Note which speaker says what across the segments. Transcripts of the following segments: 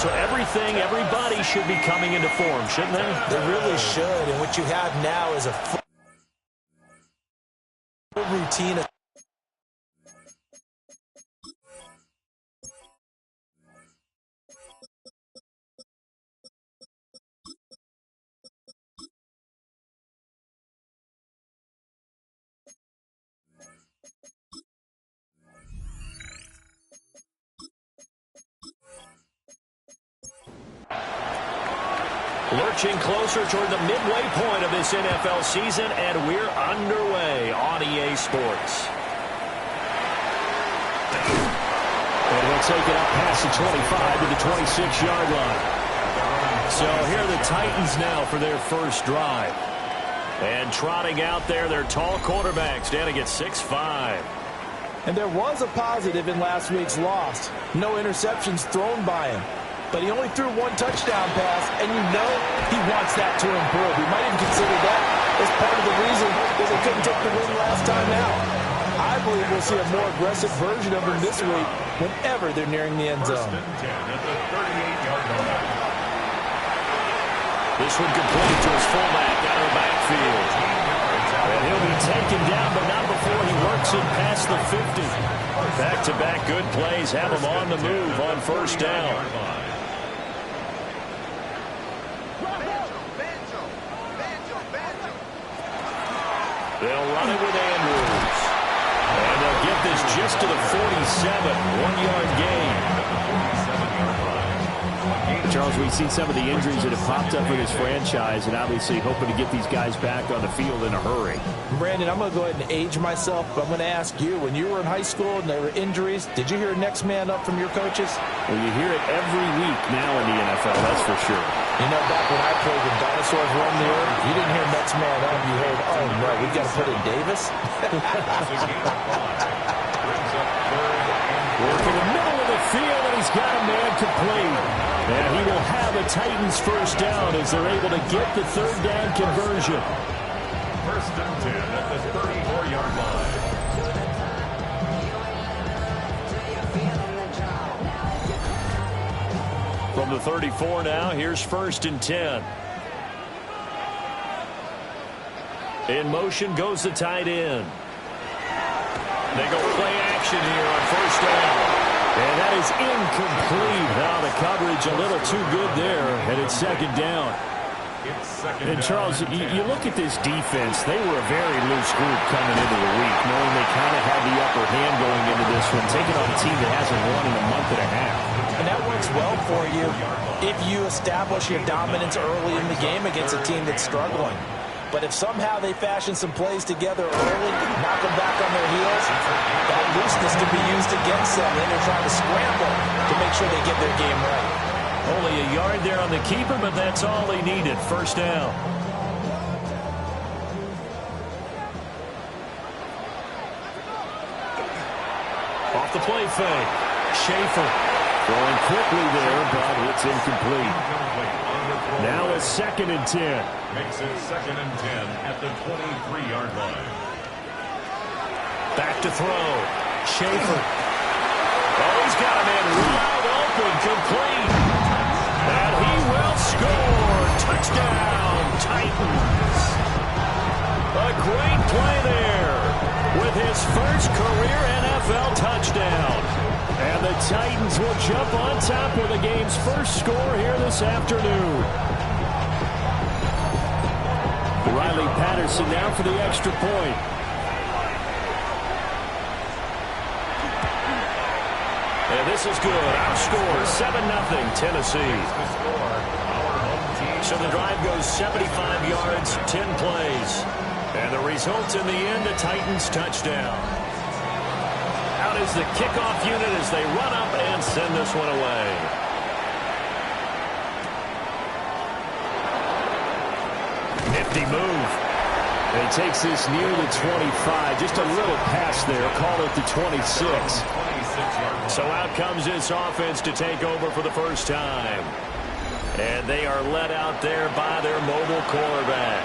Speaker 1: So everybody should be coming into form, shouldn't they?
Speaker 2: They really should. And what you have now is a full routine of
Speaker 1: lurching closer toward the midway point of this NFL season, and we're underway on EA Sports. And he'll take it up past the 25 to the 26-yard line. So here are the Titans now for their first drive. And trotting out there, their tall quarterback standing at 6'5".
Speaker 2: And there was a positive in last week's loss. No interceptions thrown by him. But he only threw one touchdown pass, and you know he wants that to improve. He might even consider that as part of the reason that they couldn't take the win last time out. I believe we'll see a more aggressive version of him this week whenever they're nearing the end zone.
Speaker 1: This one completed to his fullback out of the backfield. And he'll be taken down, but not before he works it past the 50. Back-to-back good plays have him on the move on first down. They'll run it with Andrews. And they'll get this just to the 47. 1-yard gain.
Speaker 3: Charles, we've seen some of the injuries that have popped up for this franchise, and obviously hoping to get these guys back on the field in a hurry.
Speaker 2: Brandon, I'm going to go ahead and age myself, but I'm going to ask you, when you were in high school and there were injuries, did you hear next man up from your coaches?
Speaker 3: Well, you hear it every week now in the NFL, that's for sure.
Speaker 2: You know, back when I played when dinosaurs roamed the earth, you didn't hear next man up. You heard, oh, no, we got to put in Davis.
Speaker 1: Working the middle of the field, and he's got a man complete. And he will have a Titans first down as they're able to get the third down conversion.
Speaker 4: First and 10 at the 34-yard line.
Speaker 1: From the 34 now, here's first and 10. In motion goes the tight end. They go play action here on first down. And that is incomplete. Now the coverage a little too good there, and it's second down.
Speaker 3: And Charles, you look at this defense, they were a very loose group coming into the week, knowing they kind of had the upper hand going into this one, taking on a team that hasn't won in a month and a half.
Speaker 2: And that works well for you if you establish your dominance early in the game against a team that's struggling. But if somehow they fashion some plays together early, knock them back on their heels, that looseness can be used against them. Then they're trying to scramble to make sure they get their game right.
Speaker 1: Only a yard there on the keeper, but that's all he needed. First down. Off the play fake. Schaefer throwing quickly there, but it's incomplete. Now it's second and 10.
Speaker 4: Makes it second and 10 at the 23-yard line.
Speaker 1: Back to throw. Schaefer. Oh, he's got a man wide open, complete. And he will score. Touchdown, Titans. A great play there with his first career NFL touchdown. And the Titans will jump on top with the game's first score here this afternoon. Riley Patterson now for the extra point. And this is good. Our score, 7-0 Tennessee. So the drive goes 75 yards, 10 plays. And the result in the end, a Titans touchdown. Out is the kickoff unit as they run up and send this one away. Nifty move. And he takes this near the 25. Just a little pass there. Call it the 26. So out comes this offense to take over for the first time. And they are led out there by their mobile quarterback.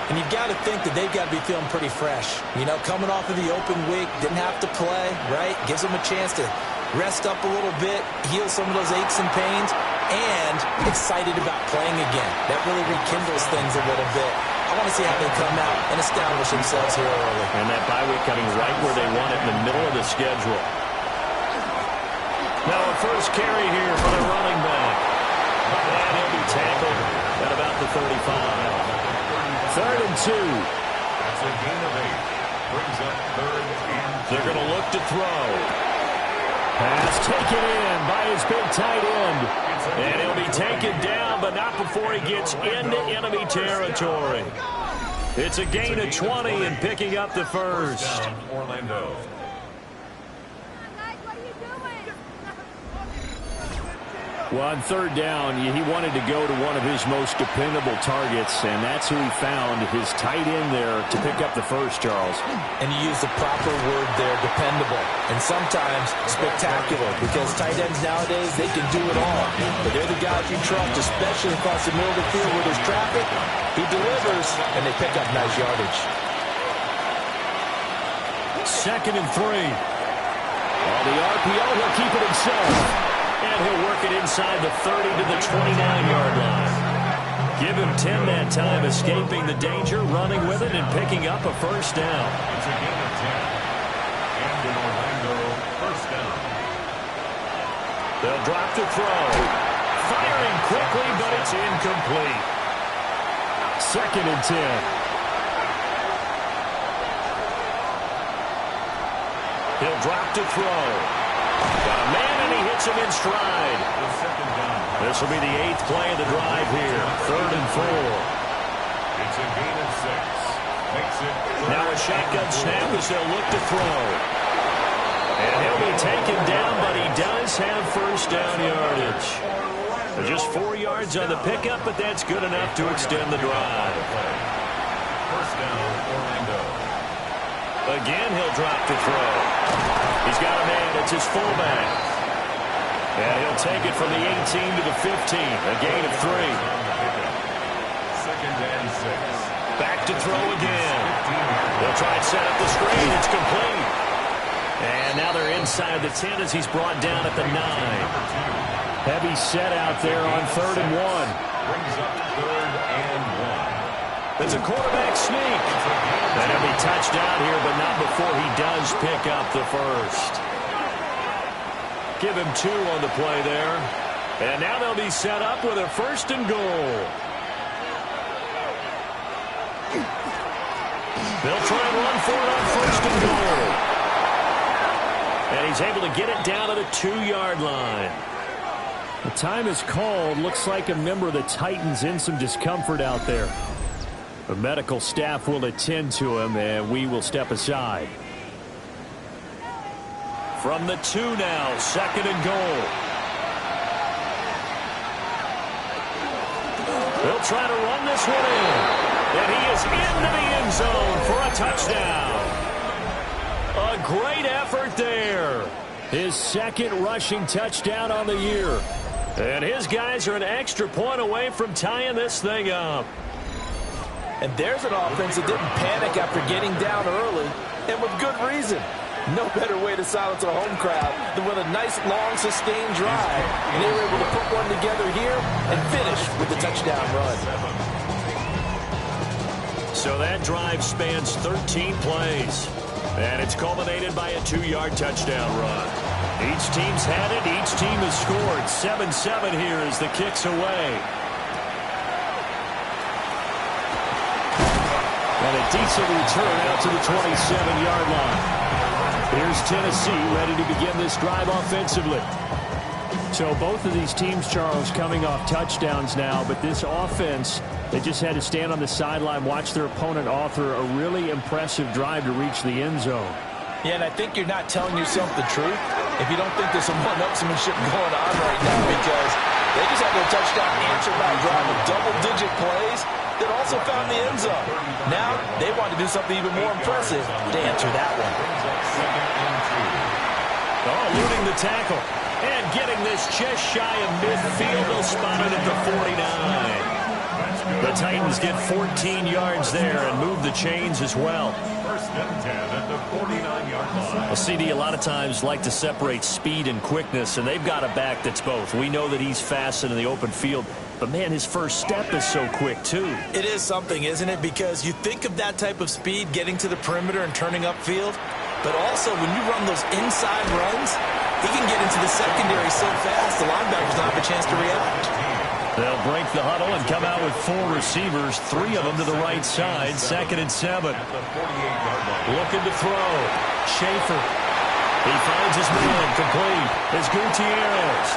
Speaker 2: And you've got to think that they've got to be feeling pretty fresh. You know, coming off of the open week, didn't have to play, right? Gives them a chance to rest up a little bit, heal some of those aches and pains, and excited about playing again. That really rekindles things a little bit. I want to see how they come out and establish themselves here early.
Speaker 3: And that bye week coming right where they want it in the middle of the schedule. Now a first carry here for the running back. And he'll be tackled at about the 35. 3rd and 2.
Speaker 4: That's a gain of 8. Brings up 3rd and 2.
Speaker 3: They're going to look to throw. Pass taken in by his big tight end. And he'll be taken down, but not before he gets into enemy territory. It's a gain of 20 and picking up the first.
Speaker 4: Orlando.
Speaker 3: Well, on 3rd down, he wanted to go to one of his most dependable targets, and that's who he found, his tight end there, to pick up the first, Charles.
Speaker 2: And you use the proper word there, dependable, and sometimes spectacular, because tight ends nowadays, they can do it all. But they're the guys you trust, especially across the middle of the field where there's traffic. He delivers, and they pick up nice yardage.
Speaker 3: 2nd and 3. On the RPO, he'll keep it himself. And he'll work it inside the 30 to the 29-yard line. Give him 10 that time, escaping the danger, running with it, and picking up a first down.
Speaker 4: It's a gain of 10. And in Orlando, first down.
Speaker 3: They'll drop to throw. Firing quickly, but it's incomplete. 2nd and 10. He'll drop to throw. Got a man, and he hits him in stride. This will be the 8th play of the drive here. 3rd and 4.
Speaker 4: It's a gain of 6. Makes it
Speaker 3: now a shotgun snap as they'll look to throw. And he'll be taken down, but he does have first down yardage. Just 4 yards on the pickup, but that's good enough to extend the drive.
Speaker 4: First down, Orlando.
Speaker 3: Again, he'll drop to throw. He's got a man. It's his fullback. And he'll take it from the 18 to the 15. A gain of 3.
Speaker 4: 2nd and 6.
Speaker 3: Back to throw again. They'll try and set up the screen. It's complete. And now they're inside the 10 as he's brought down at the 9. Heavy set out there on 3rd and 1.
Speaker 4: Brings up 3rd and 1.
Speaker 3: It's a quarterback sneak. And he'll be touchdown here, but not before he does pick up the first. Give him 2 on the play there. And now they'll be set up with a 1st and goal. They'll try and run for it on 1st and goal. And he's able to get it down to the 2-yard line. The time is called. Looks like a member of the Titans in some discomfort out there. The medical staff will attend to him, and we will step aside. From the 2 now, 2nd and goal. They'll try to run this one in. And he is into the end zone for a touchdown. A great effort there. His 2nd rushing touchdown on the year. And his guys are an extra point away from tying this thing up.
Speaker 2: And there's an offense that didn't panic after getting down early, and with good reason. No better way to silence a home crowd than with a nice, long, sustained drive. And they were able to put one together here and finish with the touchdown run.
Speaker 3: So that drive spans 13 plays. And it's culminated by a 2-yard touchdown run. Each team's had it. Each team has scored. 7-7 here as the kick's away. And a decent return out to the 27-yard line. Here's Tennessee ready to begin this drive offensively. So both of these teams, Charles, coming off touchdowns now, but this offense, they just had to stand on the sideline, watch their opponent author a really impressive drive to reach the end zone.
Speaker 2: Yeah, and I think you're not telling yourself the truth if you don't think there's some one-upsmanship going on right now, because they just had their touchdown answered by a drive of double-digit plays that also found the end zone. Now they want to do something even more impressive to answer that one.
Speaker 3: Oh, eluding the tackle. And getting this just shy of midfield. They'll spot it at the 49. The Titans get 14 yards there and move the chains as well.
Speaker 4: First and 10 at the 49-yard line.
Speaker 3: Well, CD, a lot of times like to separate speed and quickness, and they've got a back that's both. We know that he's fast in the open field, but, man, his first step is so quick, too.
Speaker 2: It is something, isn't it? Because you think of that type of speed getting to the perimeter and turning upfield, but also when you run those inside runs, he can get into the secondary so fast the linebackers don't have a chance to react.
Speaker 3: They'll break the huddle and come out with 4 receivers, 3 of them to the right side, 2nd and 7.
Speaker 4: At the 48-yard line.
Speaker 3: Looking to throw. Schaefer. He finds his man complete. It's Gutierrez.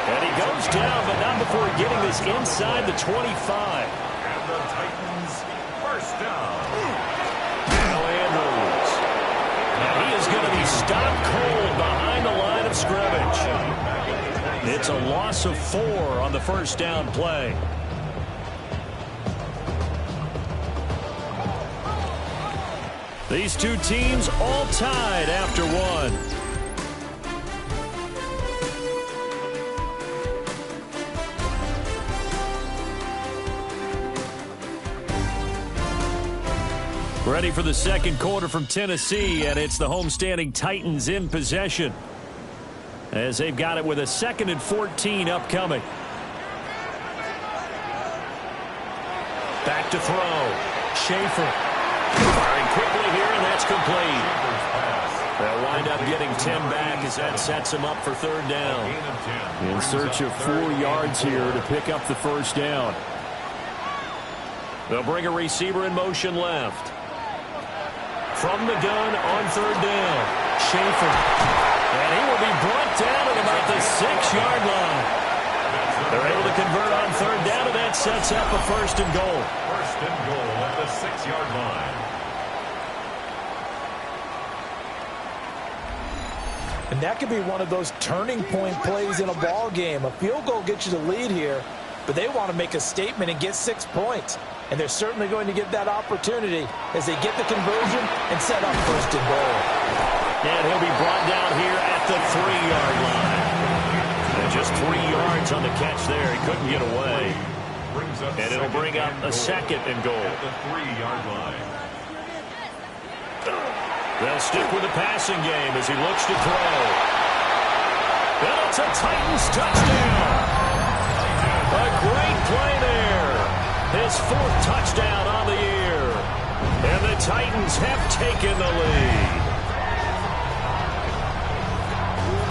Speaker 3: And he goes down, but not before getting this inside the 25.
Speaker 4: And the Titans first down.
Speaker 3: Now Andrews. And he is going to be stopped cold behind the line of scrimmage. It's a loss of 4 on the first down play. These two teams all tied after 1. Ready for the second quarter from Tennessee, and it's the homestanding Titans in possession, as they've got it with a 2nd and 14 upcoming. Back to throw. Schaefer. Firing quickly here, and that's complete. They'll wind up getting 10 back as that sets them up for 3rd down. In search of 4 yards here to pick up the first down. They'll bring a receiver in motion left. From the gun on 3rd down. Schaefer. And he will be brought down at about the 6-yard line. They're able to convert on 3rd down, and that sets up a 1st and goal.
Speaker 4: 1st and goal at the 6-yard line.
Speaker 2: And that could be one of those turning point plays in a ball game. A field goal gets you the lead here, but they want to make a statement and get 6 points. And they're certainly going to get that opportunity as they get the conversion and set up 1st and goal.
Speaker 3: And he'll be brought down here at the 3-yard line. And just 3 yards on the catch there. He couldn't get away. And it'll bring up a 2nd and goal.
Speaker 4: At the 3-yard line.
Speaker 3: They'll stick with the passing game as he looks to throw. And it's a Titans touchdown. A great play there. His 4th touchdown on the year. And the Titans have taken the lead.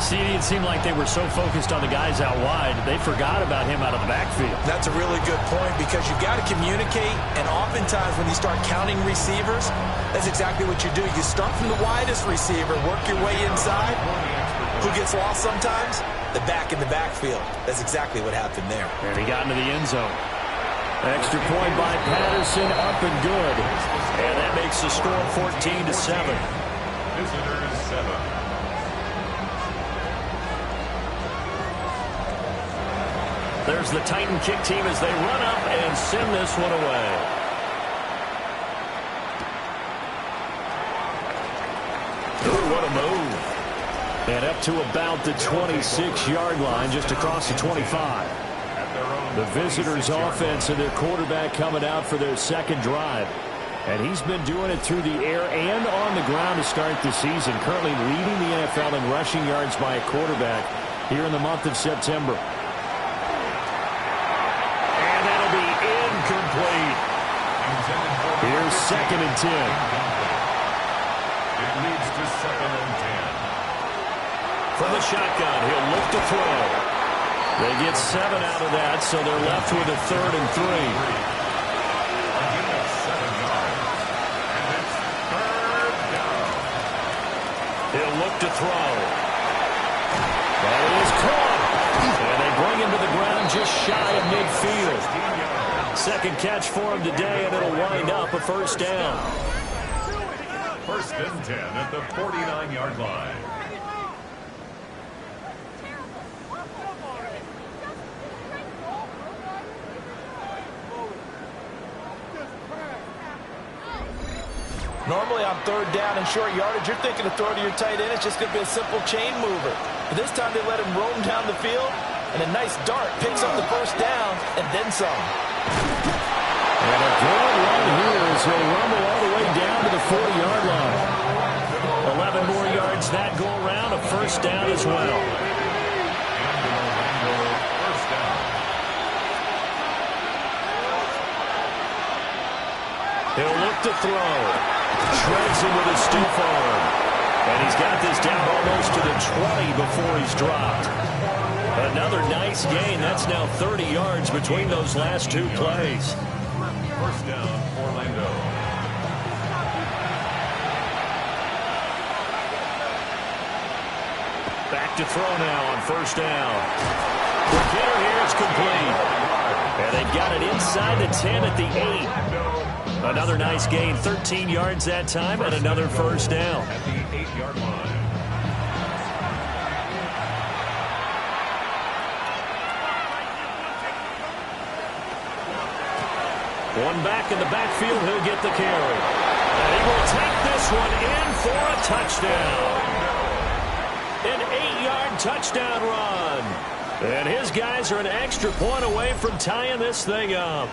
Speaker 3: See, it seemed like they were so focused on the guys out wide, they forgot about him out of the backfield.
Speaker 2: That's a really good point because you've got to communicate, and oftentimes when you start counting receivers, that's exactly what you do. You start from the widest receiver, work your way inside. Who gets lost sometimes? The back in the backfield. That's exactly what happened there.
Speaker 3: And he got into the end zone. Extra point by Patterson, up and good. And that makes the score 14-7.
Speaker 4: Visitors 7.
Speaker 3: There's the Titan kick team as they run up and send this one away. Ooh, what a move. And up to about the 26-yard line, just across the 25. The visitors' offense and their quarterback coming out for their 2nd drive. And he's been doing it through the air and on the ground to start the season. Currently leading the NFL in rushing yards by a quarterback here in the month of September. And that'll be incomplete. Here's 2nd and 10.
Speaker 4: It leads to 2nd and 10.
Speaker 3: From the shotgun, he'll look to throw. They get 7 out of that, so they're left with a 3rd and 3.
Speaker 4: A gain of 7 yards. And it's 3rd down.
Speaker 3: He'll look to throw. That is caught. And they bring him to the ground just shy of midfield. 2nd catch for him today, and it'll wind up a 1st down.
Speaker 4: 1st and 10 at the 49-yard line.
Speaker 2: Normally on 3rd down and short yardage, you're thinking to throw to your tight end. It's just going to be a simple chain mover. But this time they let him roam down the field, and a nice dart picks up the 1st down and then some.
Speaker 3: And a good run here as he'll rumble all the way down to the 40-yard line. 11 more yards that go around, a first down as well. He'll look to throw. Shreds him with his stiff arm. And he's got this down almost to the 20 before he's dropped. Another nice gain. That's now 30 yards between those last two plays.
Speaker 4: First down, Orlando.
Speaker 3: Back to throw now on first down. The hitter here is complete. And they've got it inside the 10 at the 8. Another nice gain, 13 yards that time, and another first down.
Speaker 4: At the 8-yard line.
Speaker 3: One back in the backfield, he'll get the carry. And he will take this one in for a touchdown. An 8-yard touchdown run. And his guys are an extra point away from tying this thing up.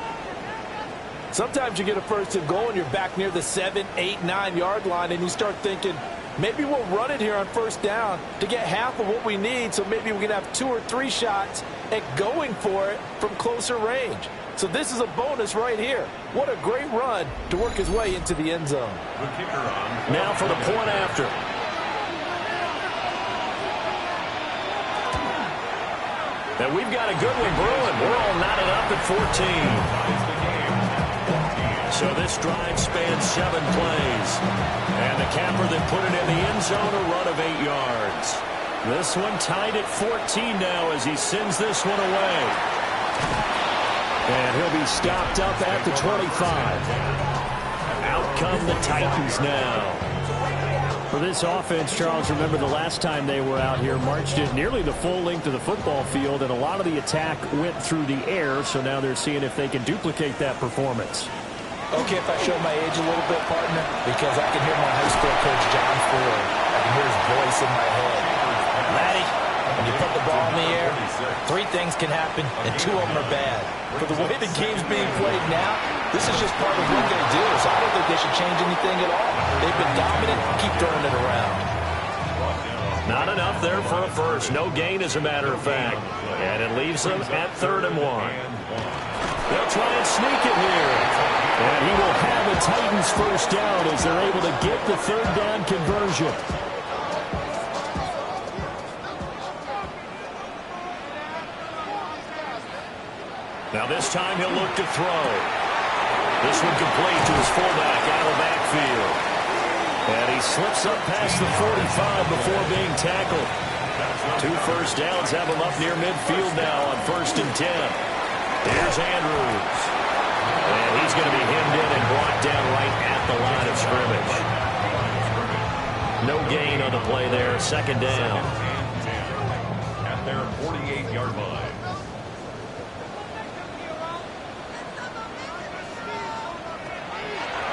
Speaker 2: Sometimes you get a first and goal and you're back near the 7, 8, 9-yard line and you start thinking, maybe we'll run it here on first down to get half of what we need, so maybe we can have 2 or 3 shots at going for it from closer range. So this is a bonus right here. What a great run to work his way into the end zone.
Speaker 4: The kicker on.
Speaker 3: Now for the point after. And we've got a good one brewing. We're all knotted up at 14. So this drive spans 7 plays. And the capper that put it in the end zone, a run of 8 yards. This one tied at 14 now as he sends this one away. And he'll be stopped up at the 25. Out come the Titans now. For this offense, Charles, remember the last time they were out here, marched it nearly the full length of the football field, and a lot of the attack went through the air, so now they're seeing if they can duplicate that performance.
Speaker 2: Okay, if I show my age a little bit, partner, because I can hear my high school coach, John Ford. I can hear his voice in my head. Laddie, when you put the ball in the air, 3 things can happen, and 2 of them are bad. For the way the game's being played now, this is just part of what they do, so I don't think they should change anything at all. They've been dominant. Keep throwing it around.
Speaker 3: Not enough there for a first. No gain, as a matter of fact. And it leaves them at 3rd and 1. They'll try and sneak it here. And he will have the Titans first down as they're able to get the 3rd down conversion. Now this time he'll look to throw. This one complete to his fullback out of the backfield. And he slips up past the 45 before being tackled. 2 first downs have him up near midfield now on 1st and 10. Here's Andrews. And he's going to be hemmed in and brought down right at the line of scrimmage. No gain on the play there. 2nd down.
Speaker 4: At their 48-yard line.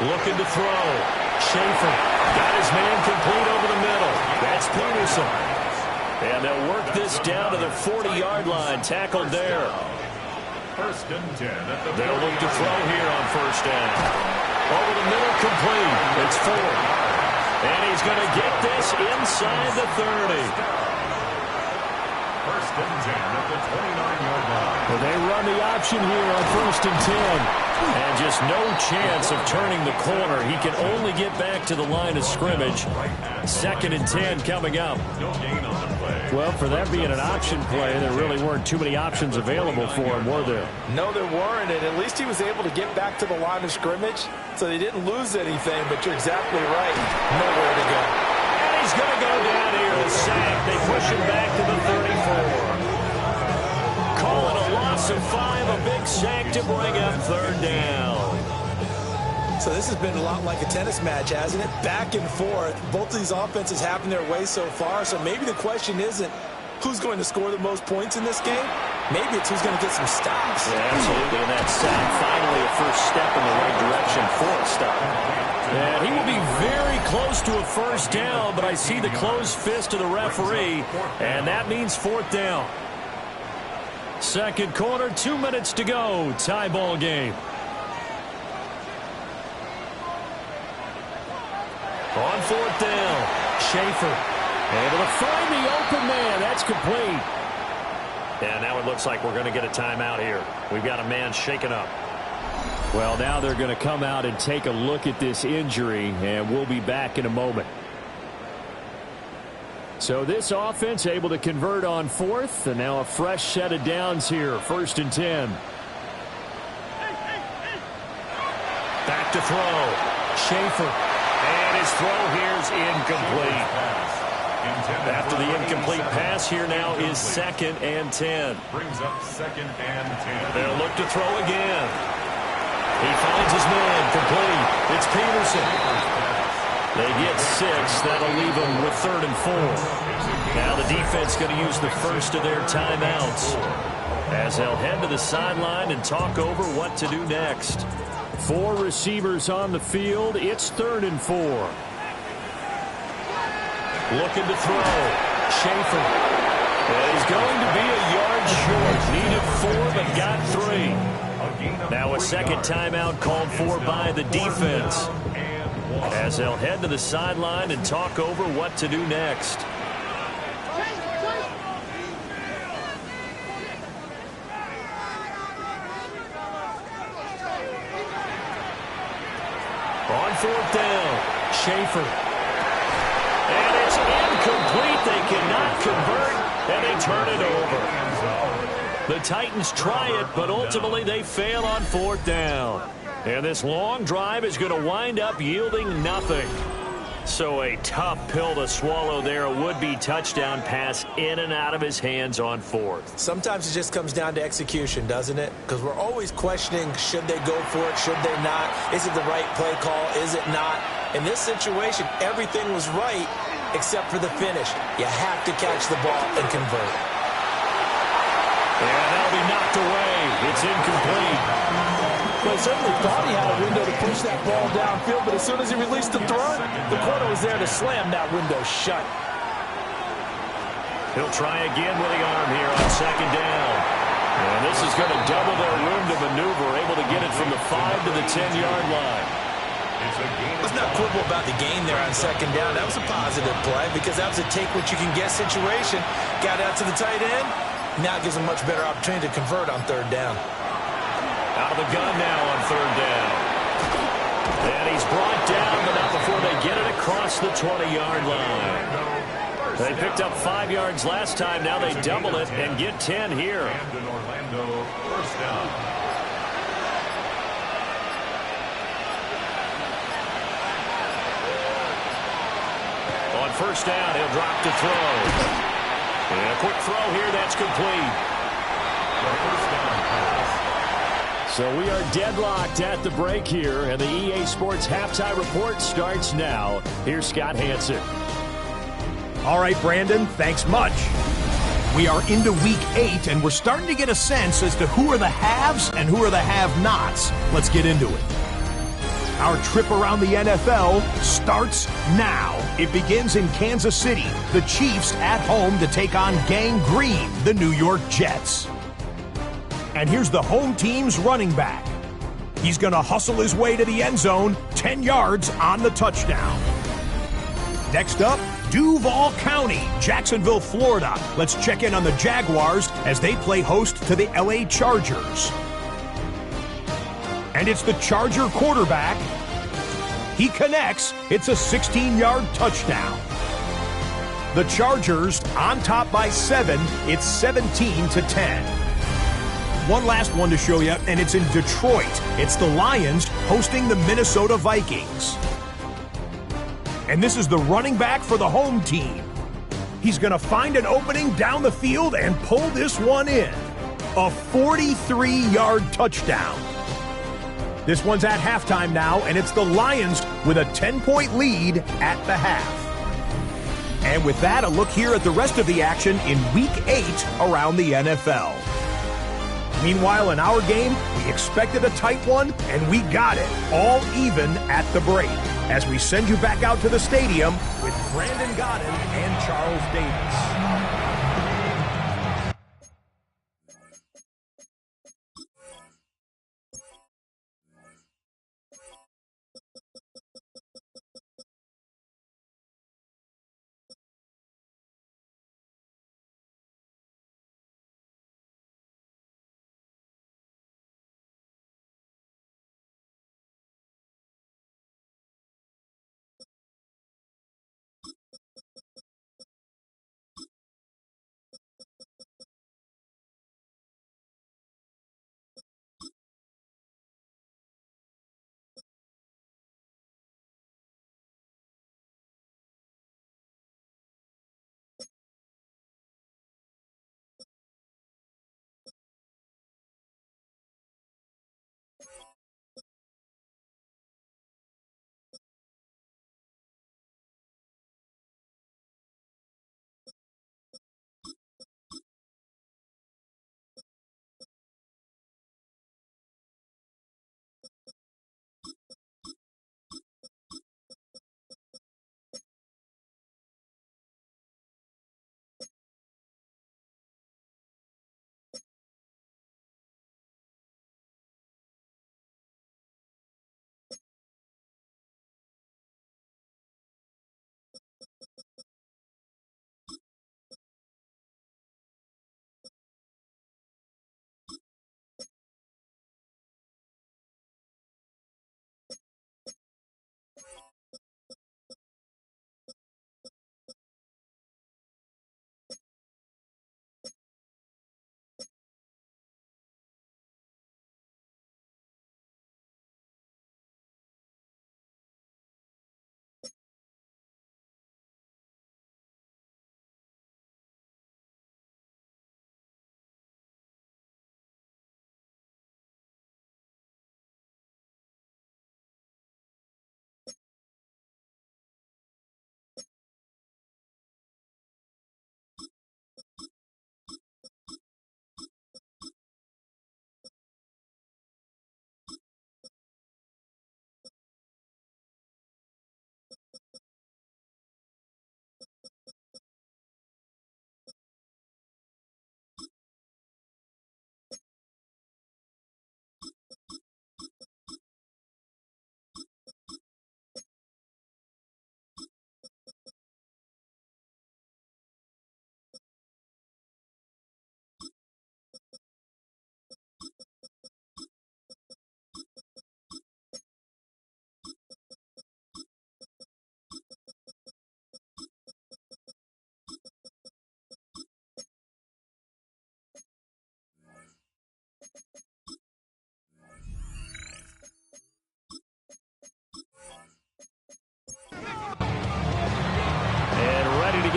Speaker 3: Looking to throw. Schaefer got his man complete over the middle. That's Peterson. And they'll work this down to the 40-yard line. Tackled there.
Speaker 4: 1st and 10.
Speaker 3: They'll look to throw here on 1st down. Over the middle, complete. It's 4. And he's going to get this inside the 30.
Speaker 4: 1st and 10 at the 29-yard line.
Speaker 3: Well, they run the option here on 1st and 10. And just no chance of turning the corner. He can only get back to the line of scrimmage. 2nd and 10 coming up.
Speaker 4: No gain on the play.
Speaker 3: Well, for that being an option play, there really weren't too many options available for him, were there?
Speaker 2: No, there weren't, and at least he was able to get back to the line of scrimmage, so they didn't lose anything, but you're exactly right. Nowhere to go.
Speaker 3: And he's going to go down here and sack. They push him back to the 34. Call it a loss of 5, a big sack to bring up 3rd down.
Speaker 2: So this has been a lot like a tennis match, hasn't it? Back and forth. Both of these offenses having their way so far, so maybe the question isn't who's going to score the most points in this game. Maybe it's who's going to get some stops.
Speaker 3: Yeah, absolutely, and that sack finally a first step in the right direction for a stop. And he will be very close to a first down, but I see the closed fist of the referee, and that means 4th down. Second quarter, 2 minutes to go. Tie ball game. On fourth down, Schaefer able to find the open man. That's complete.
Speaker 1: And now it looks like we're going to get a timeout here. We've got a man shaken up.
Speaker 3: Well, now they're going to come out and take a look at this injury, and we'll be back in a moment. So this offense able to convert on fourth, and now a fresh set of downs here. 1st and 10.
Speaker 1: Back to throw. Schaefer. And his throw here is incomplete. After the incomplete pass, here now is 2nd and 10.
Speaker 4: Brings up 2nd and 10.
Speaker 1: They'll look to throw again. He finds his man complete. It's Peterson. They get 6. That'll leave them with 3rd and 4. Now the defense going to use the first of their timeouts as they'll head to the sideline and talk over what to do next.
Speaker 3: 4 receivers on the field. It's 3rd and 4.
Speaker 1: Looking to throw. Schaefer. He's going to be a yard short. Needed 4, but got 3. Now a second timeout called for by the defense as they'll head to the sideline and talk over what to do next. On fourth down, Schaefer. And it's incomplete. They cannot convert, and they turn it over. The Titans try it, but ultimately they fail on 4th down. And this long drive is going to wind up yielding nothing. So a tough pill to swallow there. A would-be touchdown pass in and out of his hands on 4th.
Speaker 2: Sometimes it just comes down to execution, doesn't it? Because we're always questioning, should they go for it, should they not? Is it the right play call, is it not? In this situation, everything was right except for the finish. You have to catch the ball and convert.
Speaker 1: And that'll be knocked away. It's incomplete.
Speaker 2: Well, he certainly thought he had a window to push that ball downfield, but as soon as he released the throw, the corner was there to slam that window shut.
Speaker 1: He'll try again with the arm here on 2nd down. And this is going to double their room to maneuver, able to get it from the 5 to the 10-yard line.
Speaker 2: Let's not quibble about the gain there on 2nd down. That was a positive play because that was a take-what-you-can-get situation. Got out to the tight end. Now it gives them much better opportunity to convert on 3rd down.
Speaker 1: Out of the gun now on 3rd down. And he's brought down, but not before they get it across the 20-yard line. They picked up 5 yards last time. Now they double it and get 10 here.
Speaker 4: Camden, Orlando, 1st down.
Speaker 1: On 1st down, he'll drop to throw. And a quick throw here, that's complete.
Speaker 4: The 1st down pass.
Speaker 3: So we are deadlocked at the break here, and the EA Sports Halftime Report starts now. Here's Scott Hanson.
Speaker 5: All right, Brandon, thanks much. We are into Week 8, and we're starting to get a sense as to who are the haves and who are the have-nots. Let's get into it. Our trip around the NFL starts now. It begins in Kansas City. The Chiefs at home to take on Gang Green, the New York Jets. And here's the home team's running back. He's going to hustle his way to the end zone, 10 yards on the touchdown. Next up, Duval County, Jacksonville, Florida. Let's check in on the Jaguars as they play host to the LA Chargers. And it's the Charger quarterback. He connects. It's a 16-yard touchdown. The Chargers on top by 7. It's 17-10. One last one to show you, and it's in Detroit. It's the Lions hosting the Minnesota Vikings. And this is the running back for the home team. He's going to find an opening down the field and pull this one in. A 43-yard touchdown. This one's at halftime now, and it's the Lions with a 10-point lead at the half. And with that, a look here at the rest of the action in Week 8 around the NFL. Meanwhile, in our game, we expected a tight one, and we got it, all even at the break, as we send you back out to the stadium with Brandon Godden and Charles Davis.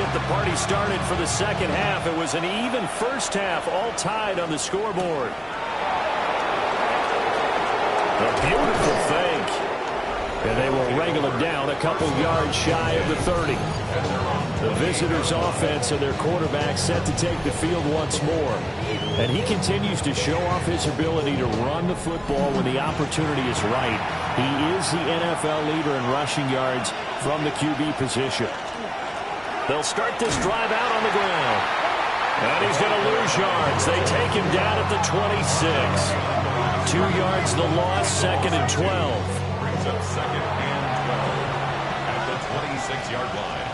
Speaker 3: get the party started for the second half. It was an even first half, all tied on the scoreboard. A beautiful fake. And they will wrangle it down a couple yards shy of the 30. The visitors' offense and their quarterback set to take the field once more. And he continues to show off his ability to run the football when the opportunity is right. He is the NFL leader in rushing yards from the QB position. They'll start this drive out on the ground. And he's going to lose yards. They take him down at the 26. 2 yards the loss, second and 12.
Speaker 4: Brings up second and 12 at the 26-yard line.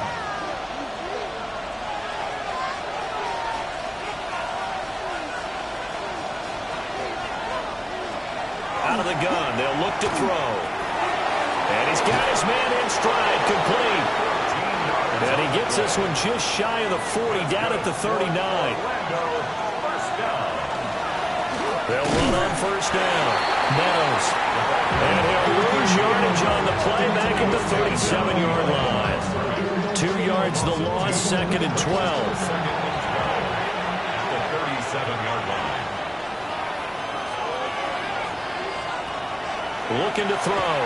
Speaker 3: Out of the gun, they'll look to throw. And he's got his man in stride, complete. And he gets this one just shy of the 40, down at the 39. They'll run on first down. Meadows. And he'll lose yardage on the play back at the 37-yard line. 2 yards the loss, second and 12.
Speaker 4: At the 37-yard line.
Speaker 3: Looking to throw.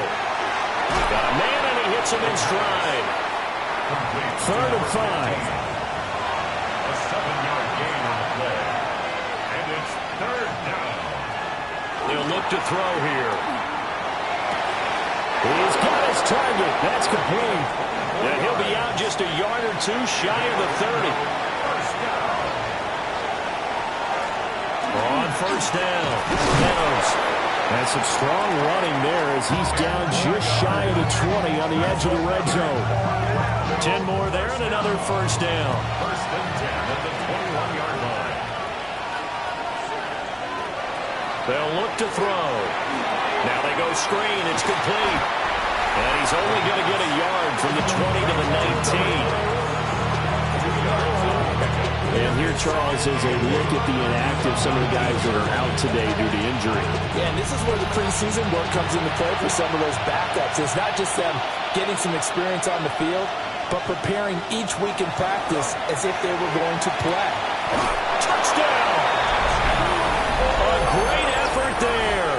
Speaker 3: Got a man and he hits him in stride. Third and 5.
Speaker 4: A 7-yard gain on the play. And it's third down.
Speaker 3: They'll look to throw here. He's got his target. That's complete. And he'll be out just a yard or two shy of the 30.
Speaker 4: First down.
Speaker 3: On first down, Meadows. And some strong running there as he's down just shy of the 20 on the edge of the red zone. 10 more there and another first down.
Speaker 4: First and 10 at the 21-yard line.
Speaker 3: They'll look to throw. Now they go screen. It's complete. And he's only going to get a yard from the 20 to the 19. And here, Charles, is a look at the inactive, some of the guys that are out today due to injury.
Speaker 2: Yeah, and this is where the preseason work comes into play for some of those backups. It's not just them getting some experience on the field, but preparing each week in practice as if they were going to play.
Speaker 3: Touchdown! A great effort there.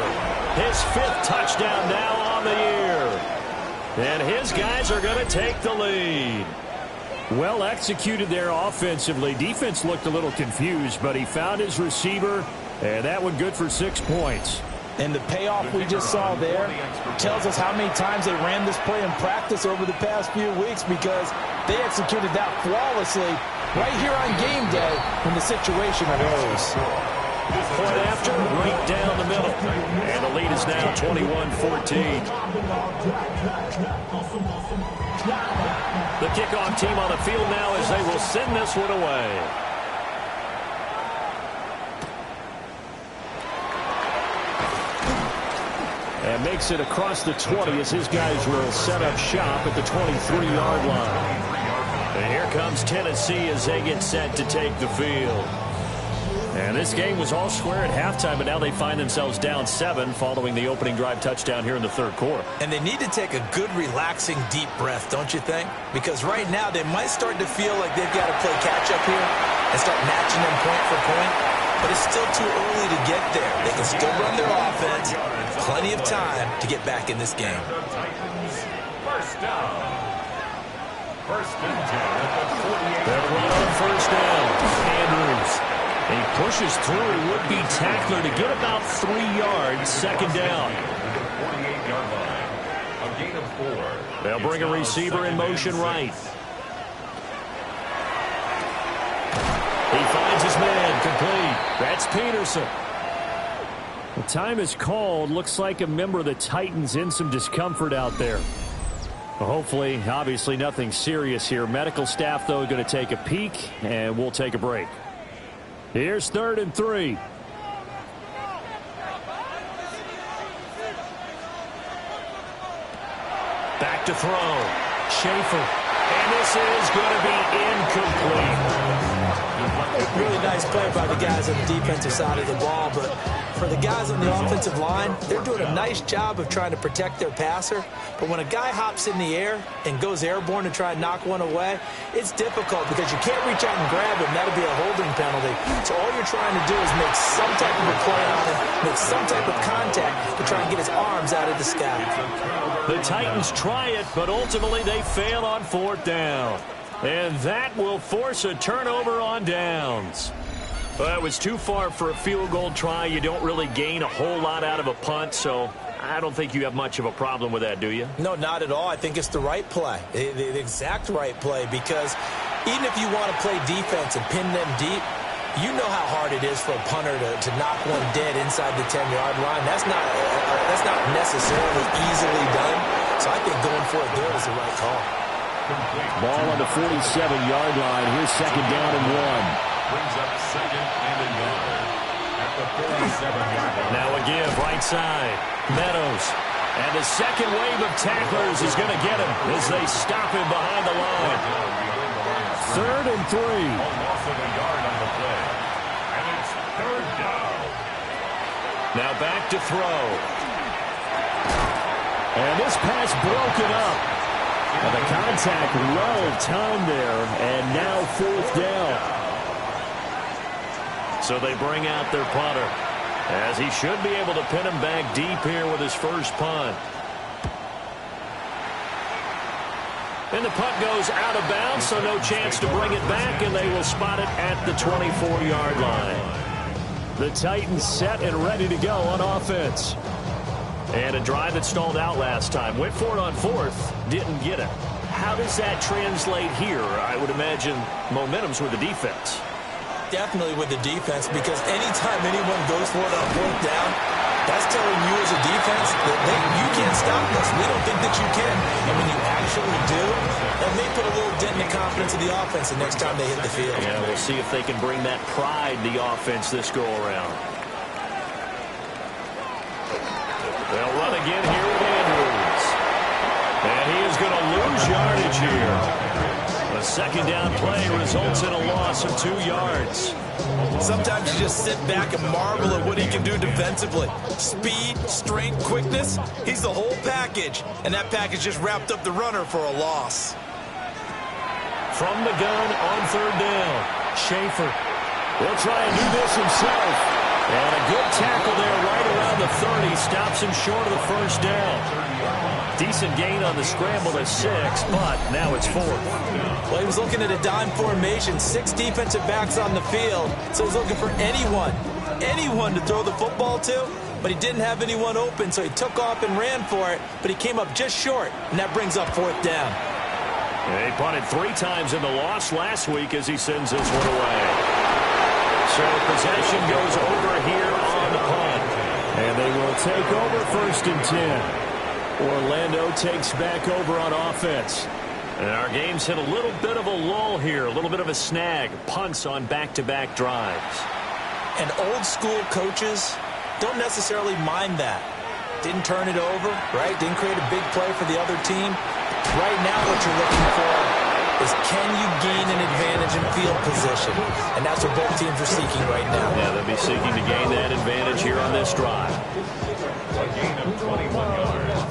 Speaker 3: His 5th touchdown now on the year. And his guys are going to take the lead. Well executed there offensively. Defense looked a little confused, but he found his receiver, and that one good for 6 points.
Speaker 2: And the payoff we just saw there tells us how many times they ran this play in practice over the past few weeks, because they executed that flawlessly right here on game day when the situation arose.
Speaker 3: Point after, right down the middle. And the lead is now 21-14. The kickoff team on the field now as they will send this one away. And makes it across the 20 as his guys will set up shop at the 23-yard line. And here comes Tennessee as they get set to take the field. And this game was all square at halftime, but now they find themselves down 7 following the opening drive touchdown here in the third quarter.
Speaker 2: And they need to take a good, relaxing, deep breath, don't you think? Because right now they might start to feel like they've got to play catch-up here and start matching them point for point. But it's still too early to get there. They can still run their offense. Plenty of time to get back in this game.
Speaker 4: First down. First and 10 at the 48.
Speaker 3: They'll run on first down. Andrews. He pushes through. He would be tackler to get about 3 yards. Second down.
Speaker 4: 48-yard line. A gain of 4.
Speaker 3: They'll bring a receiver in motion right. He finds his man complete. That's Peterson. The time is called. Looks like a member of the Titans in some discomfort out there. Well, hopefully, obviously nothing serious here. Medical staff, though, going to take a peek, and we'll take a break. Here's 3rd and 3. Back to throw. Schaefer. And this is going to be incomplete.
Speaker 2: Really nice play by the guys on the defensive side of the ball, but For the guys on the offensive line, they're doing a nice job of trying to protect their passer. But when a guy hops in the air and goes airborne to try and knock one away, it's difficult because you can't reach out and grab him. That'll be a holding penalty. So all you're trying to do is make some type of a play on him, make some type of contact to try and get his arms out of the sky.
Speaker 3: The Titans try it, but ultimately they fail on 4th down. And that will force a turnover on downs. Well, it was too far for a field goal try. You don't really gain a whole lot out of a punt, so I don't think you have much of a problem with that, do you?
Speaker 2: No, not at all. I think it's the right play, the exact right play, because even if you want to play defense and pin them deep, you know how hard it is for a punter to knock one dead inside the 10-yard line. That's not necessarily easily done. So I think going for it there is the right call.
Speaker 3: Ball on the 47-yard line. Here's 2nd down and 1.
Speaker 4: Brings up 2nd and a yard at the 47-yard line.
Speaker 3: Now a give, right side. Meadows. And the second wave of tacklers is going to get him as they stop him behind the line. 3rd and 3.
Speaker 4: A loss of a yard on the play. And it's 3rd down.
Speaker 3: Now back to throw. And this pass broken up. And the contact well timed there. And now 4th down. So they bring out their punter, as he should be able to pin him back deep here with his first punt. And the punt goes out of bounds, so no chance to bring it back, and they will spot it at the 24-yard line. The Titans set and ready to go on offense. And a drive that stalled out last time. Went for it on 4th, didn't get it. How does that translate here? I would imagine momentum's with the defense.
Speaker 2: Definitely with the defense, because anytime anyone goes for it on 4th down, that's telling you as a defense that you can't stop us. We don't think that you can. And when you actually do, that may put a little dent in the confidence of the offense the next time they hit the field.
Speaker 3: Yeah, we'll see if they can bring that pride the offense this go-around. They'll run again here with Andrews. And he is going to lose yardage here. A 2nd down play results in a loss of 2 yards.
Speaker 2: Sometimes you just sit back and marvel at what he can do defensively. Speed, strength, quickness, he's the whole package. And that package just wrapped up the runner for a loss.
Speaker 3: From the gun on 3rd down, Schaefer will try and do this himself. And a good tackle there right around the 30 stops him short of the 1st down. Decent gain on the scramble to 6, but now it's 4th.
Speaker 2: Well, he was looking at a dime formation, 6 defensive backs on the field, so he's looking for anyone to throw the football to, but he didn't have anyone open, so he took off and ran for it, but he came up just short, and that brings up 4th down.
Speaker 3: He punted 3 times in the loss last week as he sends this one away. So possession goes over here on the punt, and they will take over 1st and 10. Orlando takes back over on offense. And our game's hit a little bit of a lull here, a little bit of a snag. Punts on back-to-back drives.
Speaker 2: And old school coaches don't necessarily mind that. Didn't turn it over, right? Didn't create a big play for the other team. Right now what you're looking for is, can you gain an advantage in field position? And that's what both teams are seeking right now.
Speaker 3: Yeah, they'll be seeking to gain that advantage here on this drive.
Speaker 4: A gain of 21 yards.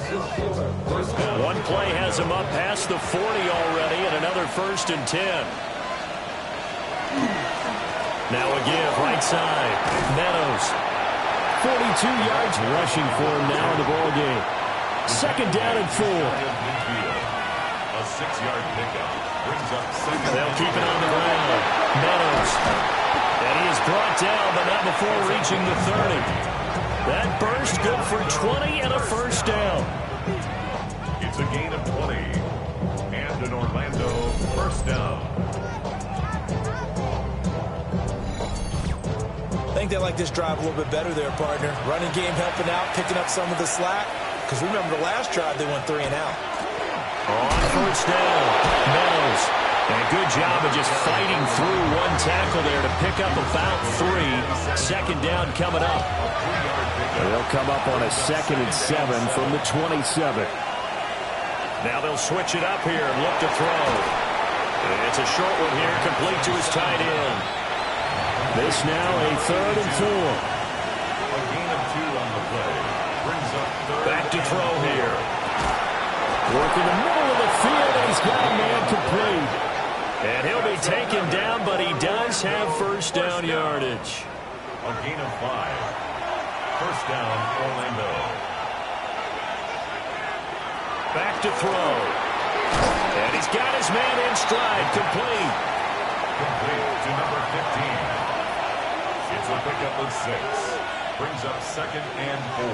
Speaker 4: 1st down.
Speaker 3: One play has him up past the 40 already, and another 1st and 10. Now a give, right side. Meadows. 42 yards rushing for him now in the ball game. 2nd down and 4.
Speaker 4: A 6-yard pickup brings up 2nd.
Speaker 3: They'll keep it on the ground. Meadows. And he is brought down, but not before reaching the 30. That burst good for 20 and a 1st down.
Speaker 4: It's a gain of 20. And an Orlando 1st down.
Speaker 2: I think they like this drive a little bit better there, partner. Running game helping out, picking up some of the slack. Because remember, the last drive they went 3 and out.
Speaker 3: On 1st down, Meadows. And a good job of just fighting through one tackle there to pick up about 3. 2nd down coming up. They'll come up on a 2nd and 7 from the 27. Now they'll switch it up here and look to throw. It's a short one here, complete to his tight end. This now a 3rd and 4.
Speaker 4: A gain on the play. Brings up third.
Speaker 3: Back to throw here. Working the middle of the field, and he's got a man complete. And he'll be taken down, but he does have first down yardage.
Speaker 4: A gain of 5. First down, Orlando.
Speaker 3: Back to throw. And he's got his man in stride, complete.
Speaker 4: Complete to number 15. It's a pickup of 6. Brings up 2nd and 4.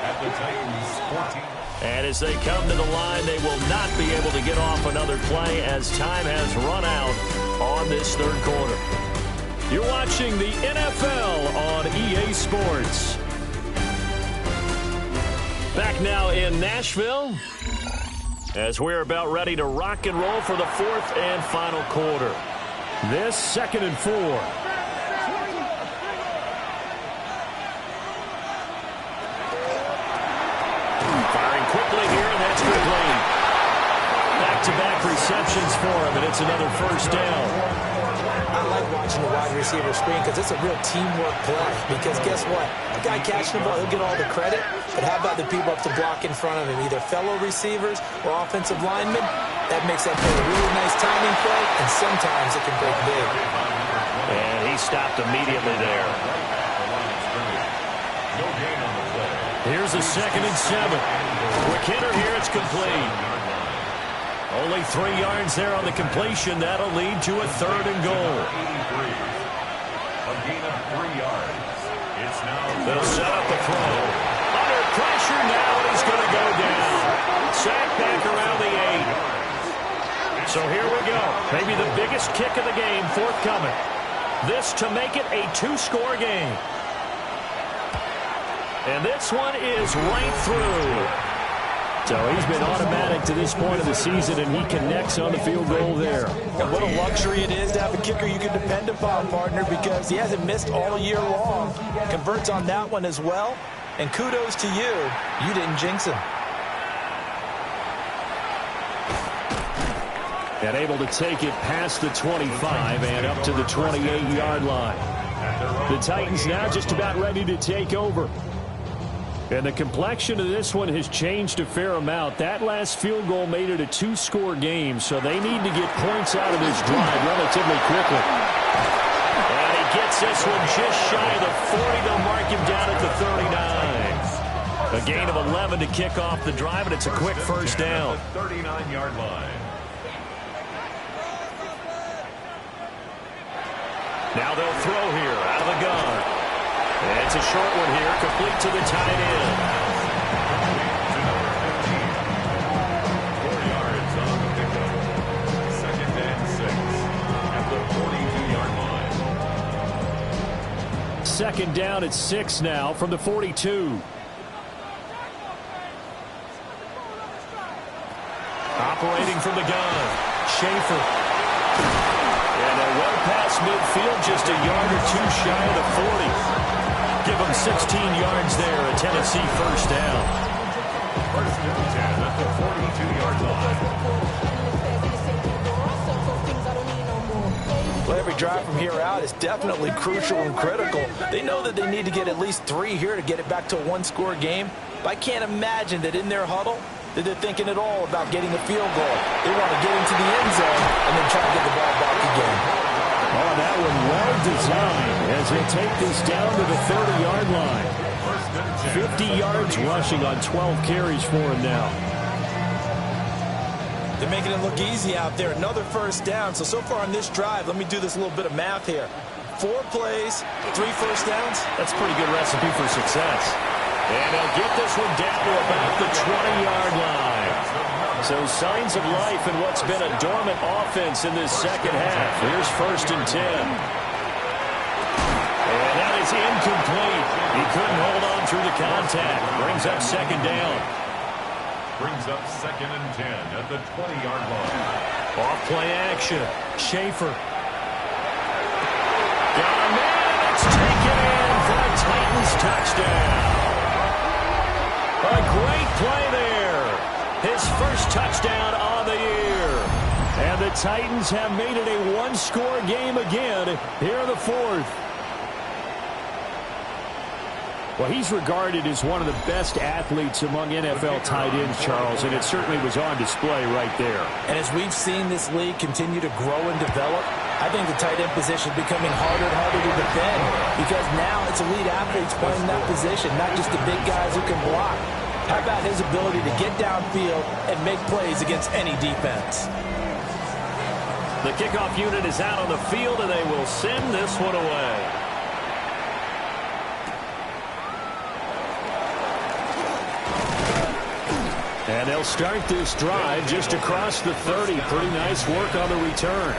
Speaker 4: At the Titans 14.
Speaker 3: And as they come to the line, they will not be able to get off another play as time has run out on this third quarter. You're watching the NFL on EA Sports. Back now in Nashville as we're about ready to rock and roll for the fourth and final quarter. This 2nd and 4. Firing quickly here, and that's complete. Back-to-back receptions for him, and it's another first down.
Speaker 2: I like watching the wide receiver screen because it's a real teamwork play. Because guess what? The guy catching the ball, he'll get all the credit. But how about the people up to block in front of him, either fellow receivers or offensive linemen? That makes that play a really nice timing play, and sometimes it can break big.
Speaker 3: And he stopped immediately there.
Speaker 4: No gain on the play.
Speaker 3: Here's a 2nd and 7. Quick hitter here, it's complete. Only 3 yards there on the completion. That'll lead to a 3rd and goal.
Speaker 4: 83. A gain of 3 yards. It's now.
Speaker 3: They'll set up the throw. Under pressure now, and he's going to go down. Sacked back around the 8. So here we go. Maybe the biggest kick of the game forthcoming. This to make it a 2-score game. And this one is right through. So he's been automatic to this point of the season, and he connects on the field goal there.
Speaker 2: And what a luxury it is to have a kicker you can depend upon, partner, because he hasn't missed all year long. Converts on that one as well. And kudos to you. You didn't jinx him.
Speaker 3: And able to take it past the 25 and up to the 28-yard line. The Titans now just about ready to take over. And the complexion of this one has changed a fair amount. That last field goal made it a 2-score game, so they need to get points out of this drive relatively quickly. And he gets this one just shy of the 40. They'll mark him down at the 39. A gain of 11 to kick off the drive, and it's a quick first down.
Speaker 4: 39-yard line.
Speaker 3: Now they'll throw here out of the gun. And it's a short one here, complete to the tight end.
Speaker 4: To number 15. 4 yards on the pickup. 2nd and 6 at the 42-yard line.
Speaker 3: 2nd down at 6 now from the 42. Operating from the gun, Schaefer. And they're well past midfield, just a yard or 2 shy of the 40. Give them 16 yards there, a Tennessee first down.
Speaker 4: 1st and 10 at the 42-yard line.
Speaker 2: Well, every drive from here out is definitely crucial and critical. They know that they need to get at least 3 here to get it back to a 1-score game. But I can't imagine that in their huddle that they're thinking at all about getting a field goal. They want to get into the end zone and then try to get the ball back again.
Speaker 3: Oh, that one well designed as they take this down to the 30-yard line. 50 yards rushing on 12 carries for him now.
Speaker 2: They're making it look easy out there. Another first down. So far on this drive, let me do this little bit of math here. 4 plays, 3 first downs.
Speaker 3: That's a pretty good recipe for success. And they'll get this one down to about the 20-yard line. So signs of life in what's been a dormant offense in this second half. Here's 1st and 10. And that is incomplete. He couldn't hold on through the contact. Brings up 2nd down.
Speaker 4: Brings up 2nd and 10 at the 20-yard line.
Speaker 3: Off play action. Schaefer. Got a man. It's taken in for a Titans touchdown. A great play there. His first touchdown on the year. And the Titans have made it a 1-score game again here in the 4th. Well, he's regarded as one of the best athletes among NFL tight ends, Charles, and it certainly was on display right there.
Speaker 2: And as we've seen this league continue to grow and develop, I think the tight end position is becoming harder and harder to defend because now it's elite athletes playing that position, not just the big guys who can block. How about his ability to get downfield and make plays against any defense?
Speaker 1: The kickoff unit is out on the field, and they will send this one away.
Speaker 3: And they'll start this drive just across the 30. Pretty nice work on the return.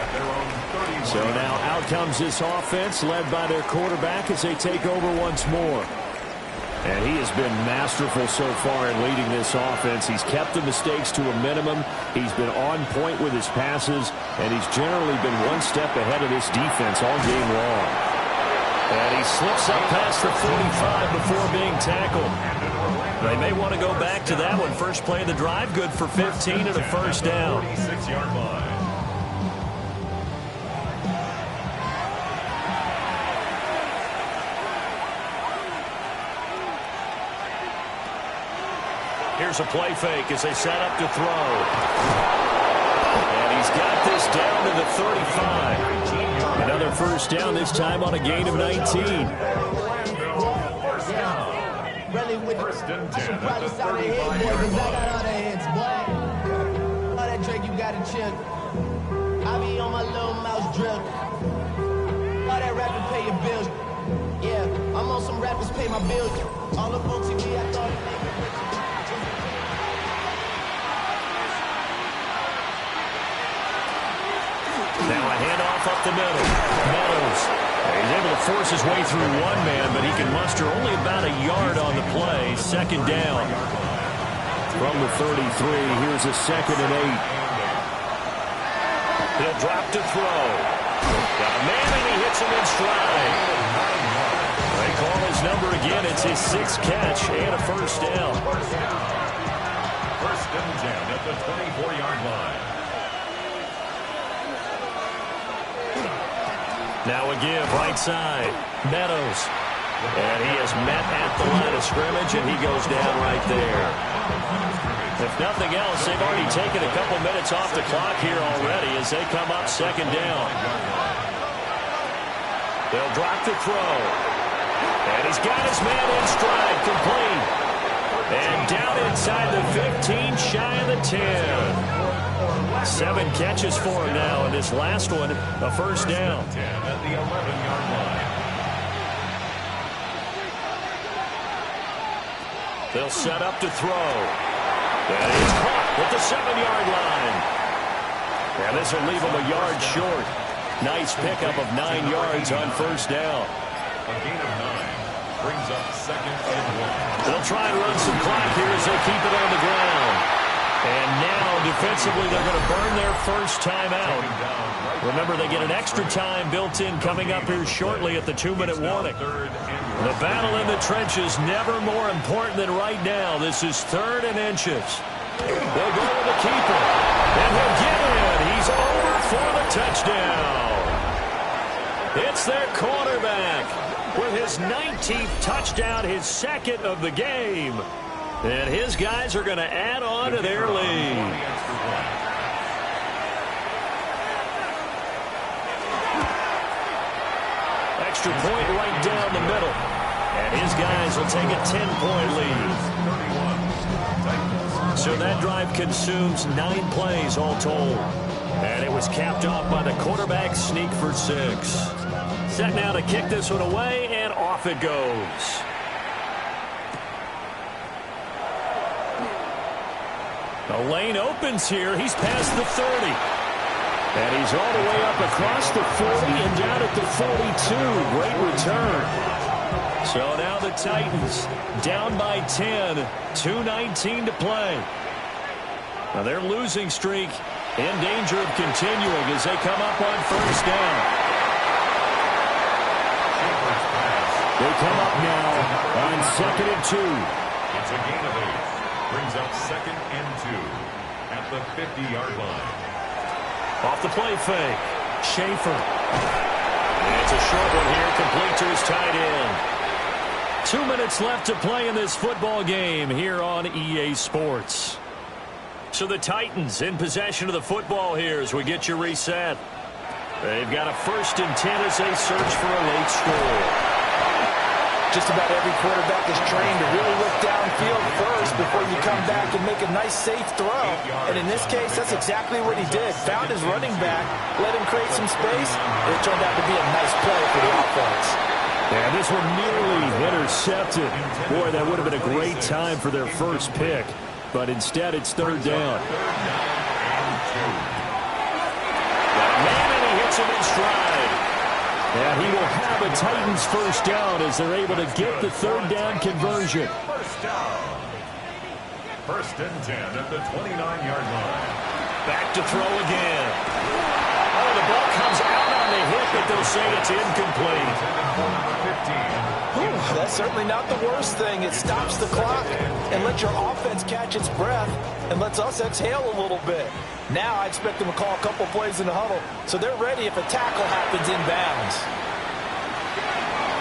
Speaker 3: So now out comes this offense led by their quarterback as they take over once more. And he has been masterful so far in leading this offense. He's kept the mistakes to a minimum. He's been on point with his passes, and he's generally been one step ahead of this defense all game long.
Speaker 1: And he slips up past the 45 before being tackled. They may want to go back to that one. First play of the drive, good for 15 and a first down.
Speaker 4: 46-yard line.
Speaker 1: Here's a play fake as they set up to throw. And he's got this down to the 35.
Speaker 3: Another first down, this time on a gain of 19.
Speaker 4: First and 10 at the 35-yard line.
Speaker 6: All that Drake, you got to chill. I be on my little mouse drill. All that rapping pay your bills. Yeah, I'm on some rappers pay my bills. All the folks TV, I thought it made me rich.
Speaker 1: Now a handoff up the middle. Meadows. He's able to force his way through one man, but he can muster only about a yard on the play. Second down.
Speaker 3: From the 33, here's a 2nd and 8.
Speaker 1: He'll drop to throw. Got a man, and he hits him in stride. They call his number again. It's his 6th catch and a first down.
Speaker 4: First and 10 at the 24-yard line.
Speaker 1: Now a give, right side. Meadows. And he is met at the line of scrimmage, and he goes down right there. If nothing else, they've already taken a couple minutes off the clock here already as they come up second down. They'll drop to throw. And he's got his man in stride, complete. And down inside the 15, shy of the 10. 7 catches for him now, and this last one, a first down.
Speaker 4: 10 at the 11-yard line.
Speaker 1: They'll set up to throw. And he's caught at the 7-yard line. And this will leave him a yard short. Nice pickup of 9 yards on first down.
Speaker 4: A gain of 9 brings up 2nd and 1.
Speaker 1: They'll try and run some clock here as they keep it on the ground. And now, defensively, they're going to burn their first timeout. Remember, they get an extra time built in coming up here shortly at the 2-minute warning. The battle in the trenches never more important than right now. This is 3rd and inches. They'll go with the keeper. And he'll get in. He's over for the touchdown. It's their quarterback with his 19th touchdown, his 2nd of the game. And his guys are going to add on to their lead. Extra point right down the middle. And his guys will take a 10-point lead. So that drive consumes 9 plays all told. And it was capped off by the quarterback sneak for 6. Set now to kick this one away, and off it goes. The lane opens here. He's past the 30. And he's all the way up across the 40 and down at the 42. Great return. So now the Titans down by 10. 2:19 to play. Now their losing streak in danger of continuing as they come up on first down.
Speaker 3: They come up now on 2nd and 2.
Speaker 4: It's a gain of 8. Brings up 2nd and 2 at the 50-yard line.
Speaker 1: Off the play fake. Schaefer. And it's a short one here, complete to his tight end.
Speaker 3: 2 minutes left to play in this football game here on EA Sports. So the Titans in possession of the football here as we get you reset. They've got a 1st and 10 as they search for a late score.
Speaker 2: Just about every quarterback is trained to really look downfield first before you come back and make a nice, safe throw. And in this case, that's exactly what he did. Found his running back, let him create some space, and it turned out to be a nice play for the offense.
Speaker 3: Yeah, this one nearly intercepted. Boy, that would have been a great time for their first pick. But instead, it's 3rd down. Got a man, and he hits him in stride. And he will have a Titans 1st down as they're able to get the 3rd down conversion.
Speaker 4: 1st down. 1st and 10 at the 29-yard line.
Speaker 3: Back to throw again. Oh, the ball comes out on the hit, but they'll say it's incomplete.
Speaker 2: That's certainly not the worst thing. It stops the clock and lets your offense catch its breath and lets us exhale a little bit. Now I expect them to call a couple plays in the huddle, so they're ready if a tackle happens inbounds.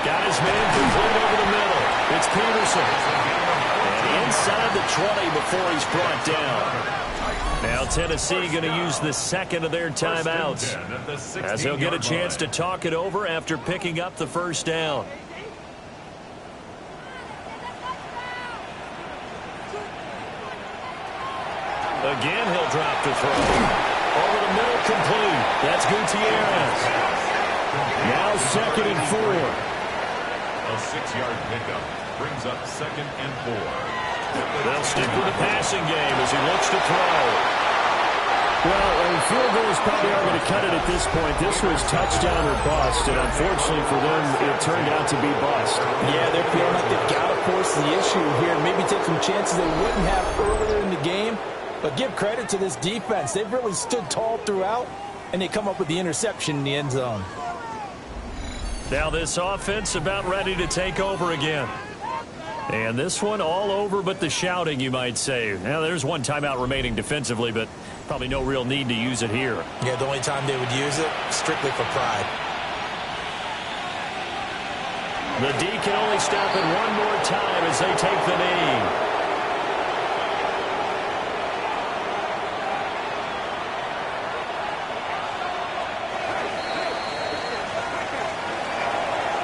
Speaker 3: Got his man complete over the middle. It's Peterson. And inside the 20 before he's brought down. Now Tennessee going to use the 2nd of their timeouts as they'll get a chance to talk it over after picking up the 1st down. Again, he'll drop the throw. Over the middle, complete. That's Gutierrez. Now 2nd and 4.
Speaker 4: A 6-yard pickup brings up 2nd and 4.
Speaker 3: They'll stick with the passing game as he looks to throw. Well, field goals probably are going to cut it at this point. This was touchdown or bust, and unfortunately for them, it turned out to be bust.
Speaker 2: Yeah, they're feeling like they've got to force the issue here. Maybe take some chances they wouldn't have earlier in the game. But give credit to this defense. They've really stood tall throughout, and they come up with the interception in the end zone.
Speaker 3: Now this offense about ready to take over again. And this one all over but the shouting, you might say. Now there's one timeout remaining defensively, but probably no real need to use it here.
Speaker 2: Yeah, the only time they would use it, strictly for pride.
Speaker 3: The D can only stop it one more time as they take the knee.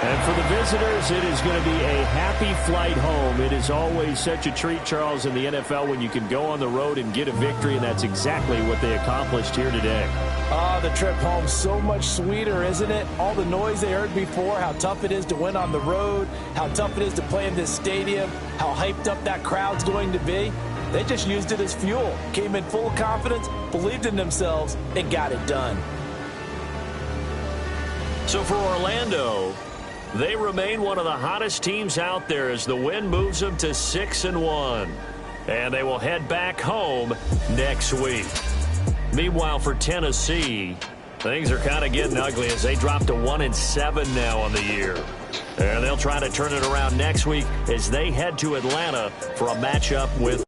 Speaker 3: And for the visitors, it is going to be a happy flight home. It is always such a treat, Charles, in the NFL when you can go on the road and get a victory, and that's exactly what they accomplished here today.
Speaker 2: The trip home so much sweeter, isn't it? All the noise they heard before, how tough it is to win on the road, how tough it is to play in this stadium, how hyped up that crowd's going to be. They just used it as fuel, came in full of confidence, believed in themselves, and got it done.
Speaker 3: So for Orlando, they remain one of the hottest teams out there as the win moves them to 6-1. And they will head back home next week. Meanwhile, for Tennessee, things are kind of getting ugly as they drop to 1-7 now on the year. And they'll try to turn it around next week as they head to Atlanta for a matchup with